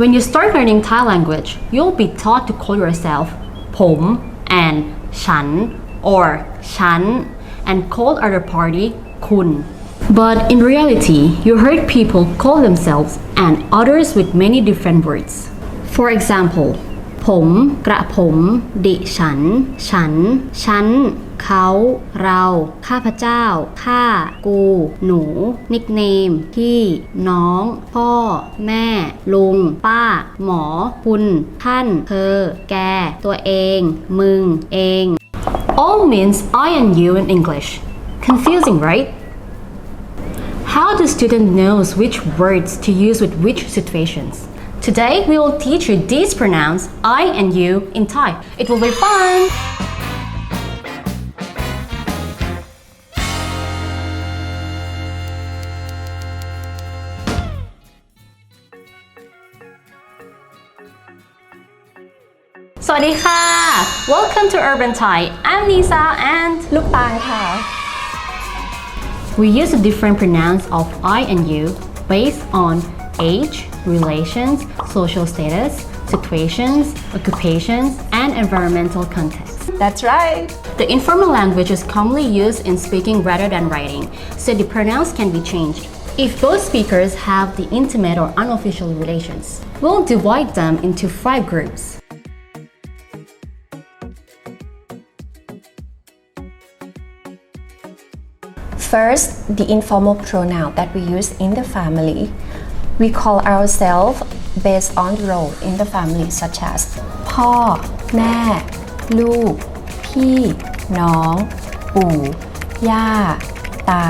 When you start learning Thai language, you'll be taught to call yourself ผม and ฉัน or ฉัน and call other party คุณ But in reality, you heard people call themselves and others with many different words. For example, ผมกระผมดิฉัน ฉัน ฉัน เขา เรา ข้าพเจ้า ข้า กู หนู nickname พี่ น้อง พ่อ แม่ ลุง ป้า หมอ คุณ ท่าน เธอ แก ตัวเอง มึง เอง All means I and you in English. Confusing, right? How do students know which words to use with which situations? Today, we will teach you these pronouns I and you in Thai. It will be fun! สวัสดีค่ะ Welcome to Urban Thai. I'm Lisa and ลูกตาลค่ะ We use the different pronouns of I and you based on age, relations, social status, situations, occupations, and environmental context. That's right. The informal language is commonly used in speaking rather than writing, so the pronouns can be changed. If both speakers have the intimate or unofficial relations, we'll divide them into 5 groups. First, the informal pronoun that we use in the family. We call ourselves based on role in the family such as พ่อ แม่ ลูก พี่ น้อง ปู่ ย่า ตา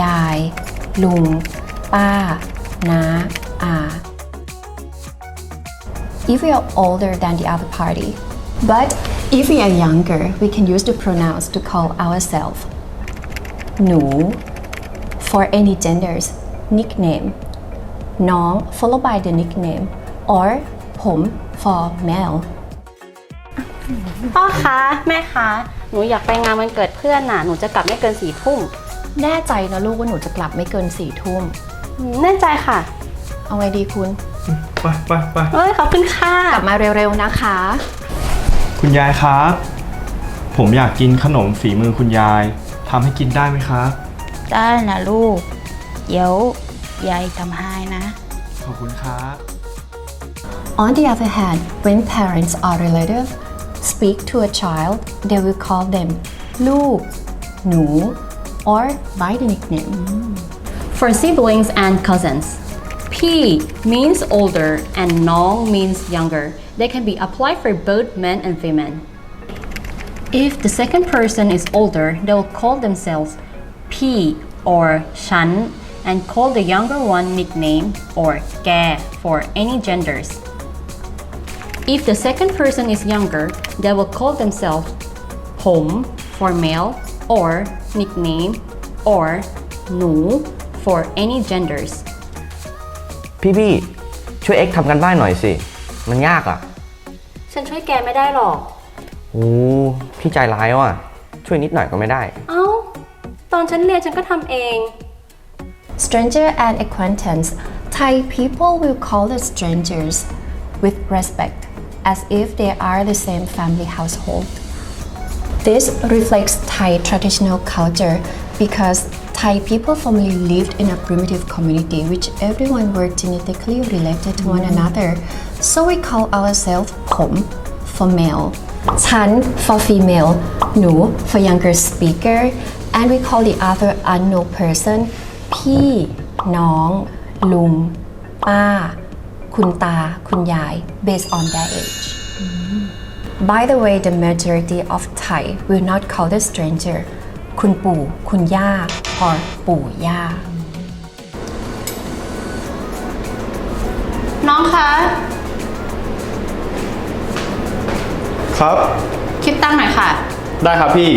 ยาย ลุง ป้า น้า อา If we are older than the other party. But if we are younger, we can use the pronouns to call ourselves หนู for any genders, nickname น้อง followed by the nickname or ผม for male พ่อคะแม่คะหนูอยากไปงานวันเกิดเพื่อนน่ะหนูจะกลับไม่เกิน4 ทุ่ม แน่ใจนะลูกว่าหนูจะกลับไม่เกิน4 ทุ่ม แน่ใจค่ะ เอาไงดีคุณ ไป เอ้ยขอบคุณค่ะ กลับมาเร็วๆนะคะ คุณยายครับ ผมอยากกินขนมฝีมือคุณยายทำให้กินได้ไหมครับ ได้นะลูก เดี๋ยวยายทำให้นะ ขอบคุณครับ On the other hand, when parents or relatives speak to a child, they will call them ลูก หนู or by the nickname. For siblings and cousins, P means older and Nong means younger. They can be applied for both men and women. If the second person is older, they will call themselves P or Shan and call the younger one nickname or Ge for any genders. If the second person is younger, they will call themselves Pom for male or nickname or Nu for any genders. พี่ช่วยเอ็กทำกันบ้านหน่อยสิ มันยากอ่ะ ฉันช่วยแกไม่ได้หรอก โอ้พี่ใจร้ายว่ะ ช่วยนิดหน่อยก็ไม่ได้ เอ้า ตอนฉันเรียนฉันก็ทำเอง Stranger and acquaintance, Thai people will call the strangers with respect, as if they are the same family household. This reflects Thai traditional culture because Thai people formerly lived in a primitive community which everyone were genetically related to one another. So we call ourselves ผม for male, ฉัน for female, หนู for younger speaker, and we call the other unknown person พี่ น้อง ลุง ป้า คุณตา คุณยาย based on their age. By the way, the majority of Thai will not call the stranger คุณปู่ คุณย่า or ปู่ย่า น้องคะ ครับ คิดตังค์หน่อยค่ะ ได้ครับพี่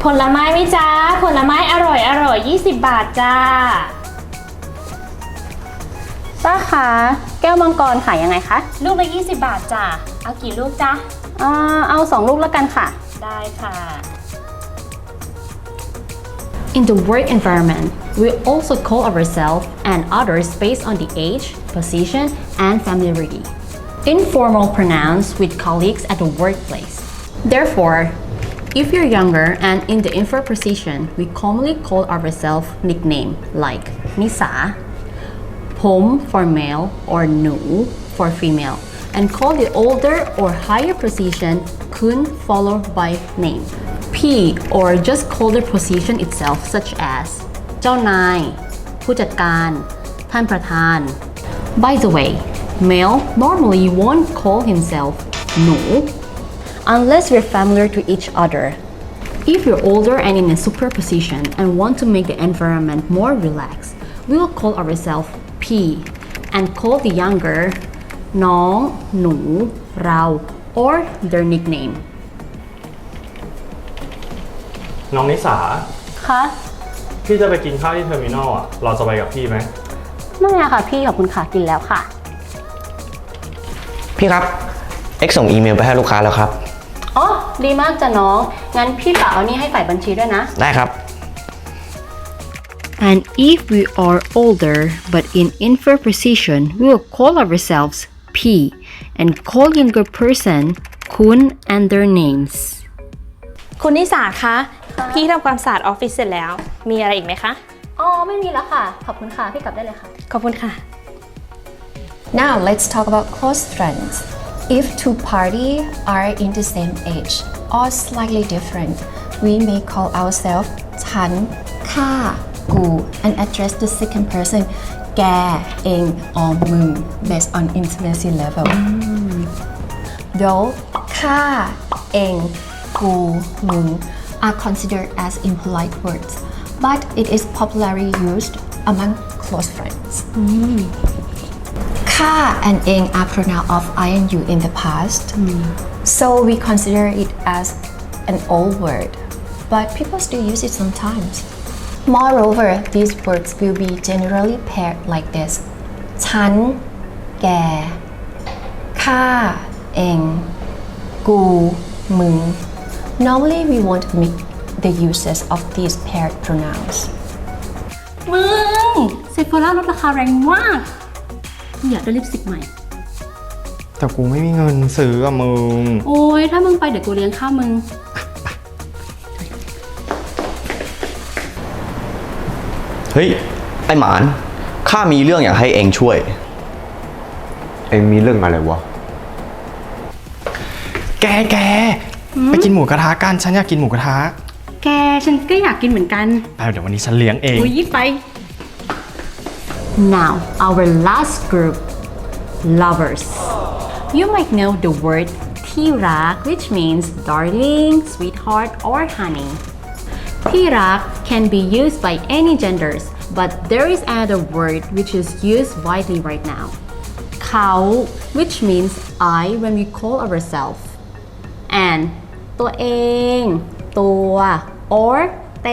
ผลไม้ไหมจ้าผลไม้อร่อย20 บาทจ้า ป้าคะแก้วมังกรขายยังไงคะ ลูกละ20 บาทจ้า เอากี่ลูกจ้า เอา2 ลูกแล้วกันค่ะ ได้ค่ะ In the work environment, we also call ourselves and others based on the age, position, and familiarity. Informal pronouns with colleagues at the workplace. Therefore, if you're younger and in the inferior position, we commonly call ourselves nickname like Nisa, Pom for male or Nu for female, and call the older or higher position Kun followed by name. P or just call the position itself such as เจ้านาย ผู้จัดการ ท่านประธาน By the way, male normally won't call himself Nu unless we're familiar to each other. If you're older and in a superior position and want to make the environment more relaxed, we will call ourselves P and call the younger น้อง หนู เรา or their nickname. น้องนิสา คะ พี่จะไปกินข้าวที่เทอร์มินอลอ่ะ เราจะไปกับพี่ไหม ไม่อะค่ะพี่ขอบคุณค่ะกินแล้วค่ะ พี่ครับ X ส่งอีเมลไปให้ลูกค้าแล้วครับ อ๋อ ดีมากจ้ะน้อง งั้นพี่ฝากเอานี่ให้ฝ่ายบัญชีด้วยนะ ได้ครับ And if we are older but in inferior position, we will call ourselves P and call younger person Kun and their names. คุณนิสาคะ พี่ทำความสะอาดออฟฟิศเสร็จแล้ว มีอะไรอีกไหมคะ อ๋อ ไม่มีแล้วค่ะ ขอบคุณค่ะ พี่กลับได้เลยค่ะ ขอบคุณค่ะ Now let's talk about close friends. If two parties are in the same age or slightly different, we may call ourselves ฉัน ข้า กู and address the second person แก เอง or มึง based on intimacy level. Though ข้า เอง กู มึง are considered as impolite words, but it is popularly used among close friends. ข้า and เอง are pronoun of I and you in the past, so we consider it as an old word, but people still use it sometimes. Moreover, these words will be generally paired like this: ฉัน แก ข้า เอง กู มึง. Normally, we won't mix the uses of these paired pronouns. มึงเซฟโฟล่าลดราคาแรงมาก อยากได้ลิปสติกใหม่ แต่กูไม่มีเงินซื้ออะมึง โอ้ยถ้ามึงไปเดี๋ยวกูเลี้ยงข้าวมึง เฮ้ย ไอ้หมาน ข้ามีเรื่องอยากให้เองช่วย เองมีเรื่องอะไรวะ แก ไปกินหมูกระทะกัน ฉันอยากกินหมูกระทะ แกฉันก็อยากกินเหมือนกัน เดี๋ยววันนี้ฉันเลี้ยงเอง อุ้ยไป Now our last group lovers. You might know the word ที่รัก which means darling, sweetheart or honey. ที่รัก can be used by any genders, but there is another word which is used widely right now. เขา which means I when we call ourselves, and ตัวเอง ตัว or เต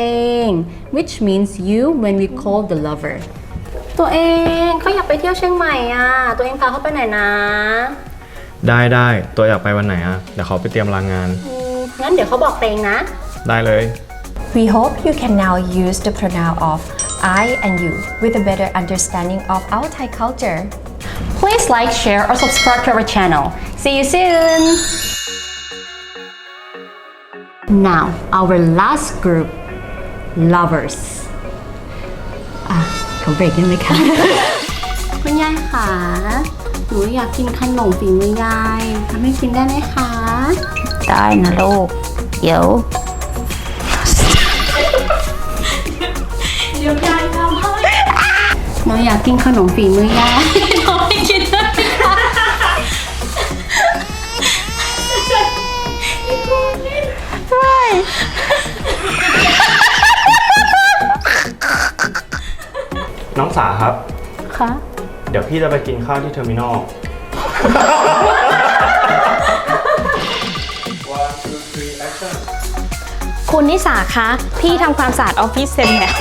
ง which means you when we call the lover. ตัวเองเขาอยากไปเที่ยวเชียงใหม่อ่ะ ตัวเองพาเขาไปไหนนะ ได้ ตัวอยากไปวันไหนอะเดี๋ยวเขาไปเตรียมลางาน งั้นเดี๋ยวเขาบอกเตงนะ ได้เลย We hope you can now use the pronoun of I and you with a better understanding of our Thai culture. Please like, share or subscribe to our channel. See you soon! Now, our last group, lovers. ขอเบรกได้ไหมคะ คุณยายคะหนูอยากกินขนมฝีมือยายทำให้กินได้ไหมคะ ได้นะลูก เดี๋ยว หนูอยากกินขนมฝีมือยายทำให้กินได้ไหมคะ น้องสาครับ คะ เดี๋ยวพี่จะไปกินข้าวที่เทอร์มินอล คุณนิสาคะ พี่ทำความสะอาดออฟฟิศเสร็จแล้ว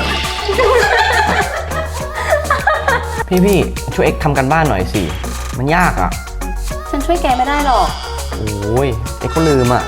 พี่ช่วย X ทำกันบ้านหน่อยสิ มันยากอะ ฉันช่วยแกไม่ได้หรอก โอ้ย X ก็ลืมอะ